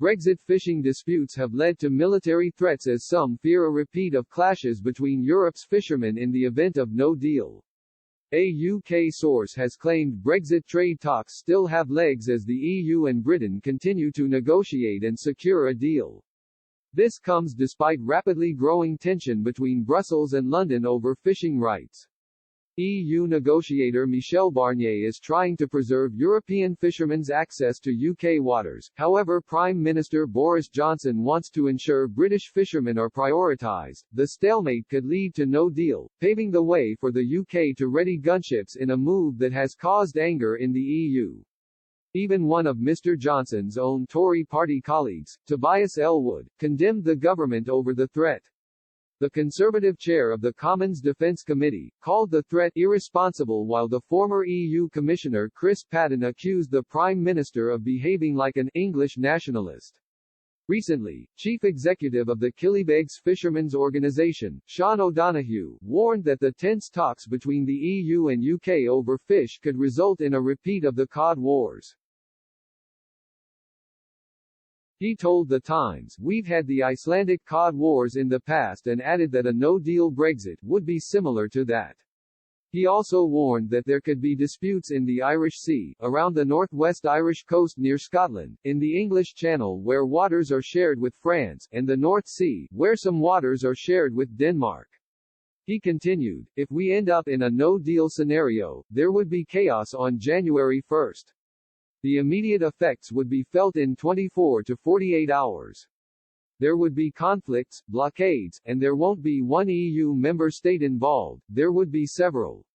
Brexit fishing disputes have led to military threats as some fear a repeat of clashes between Europe's fishermen in the event of no deal. A UK source has claimed Brexit trade talks still have legs as the EU and Britain continue to negotiate and secure a deal. This comes despite rapidly growing tension between Brussels and London over fishing rights. EU negotiator Michel Barnier is trying to preserve European fishermen's access to UK waters, however Prime Minister Boris Johnson wants to ensure British fishermen are prioritised. The stalemate could lead to no deal, paving the way for the UK to ready gunships in a move that has caused anger in the EU. Even one of Mr. Johnson's own Tory party colleagues, Tobias Ellwood, condemned the government over the threat. The Conservative chair of the Commons Defence Committee called the threat irresponsible, while the former EU Commissioner Chris Patten accused the Prime Minister of behaving like an English nationalist. Recently, Chief Executive of the Killybegs Fishermen's Organisation, Sean O'Donoghue, warned that the tense talks between the EU and UK over fish could result in a repeat of the Cod Wars. He told The Times, "We've had the Icelandic cod wars in the past," and added that a no-deal Brexit would be similar to that. He also warned that there could be disputes in the Irish Sea, around the northwest Irish coast near Scotland, in the English Channel where waters are shared with France, and the North Sea, where some waters are shared with Denmark. He continued, "If we end up in a no-deal scenario, there would be chaos on January 1st. The immediate effects would be felt in 24 to 48 hours. There would be conflicts, blockades, and there won't be one EU member state involved, there would be several.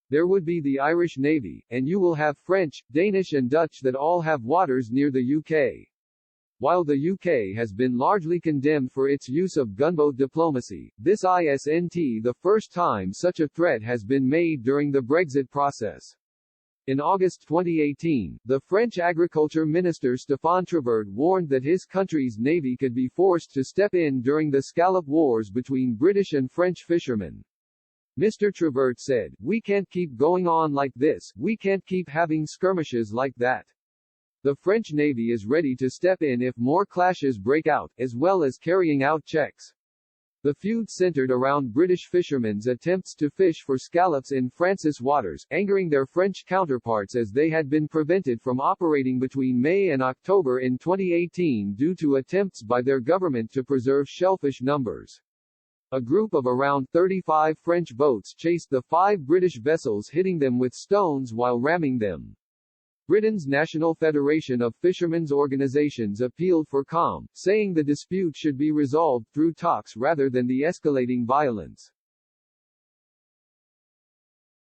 There would be the Irish Navy, and you will have French, Danish and Dutch that all have waters near the UK. While the UK has been largely condemned for its use of gunboat diplomacy, this isn't the first time such a threat has been made during the Brexit process. In August 2018, the French Agriculture Minister Stéphane Trevert warned that his country's navy could be forced to step in during the scallop wars between British and French fishermen. Mr. Trevert said, "We can't keep going on like this, we can't keep having skirmishes like that. The French Navy is ready to step in if more clashes break out, as well as carrying out checks." The feud centered around British fishermen's attempts to fish for scallops in France's waters, angering their French counterparts as they had been prevented from operating between May and October in 2018 due to attempts by their government to preserve shellfish numbers. A group of around 35 French boats chased the 5 British vessels, hitting them with stones while ramming them. Britain's National Federation of Fishermen's Organisations appealed for calm, saying the dispute should be resolved through talks rather than the escalating violence.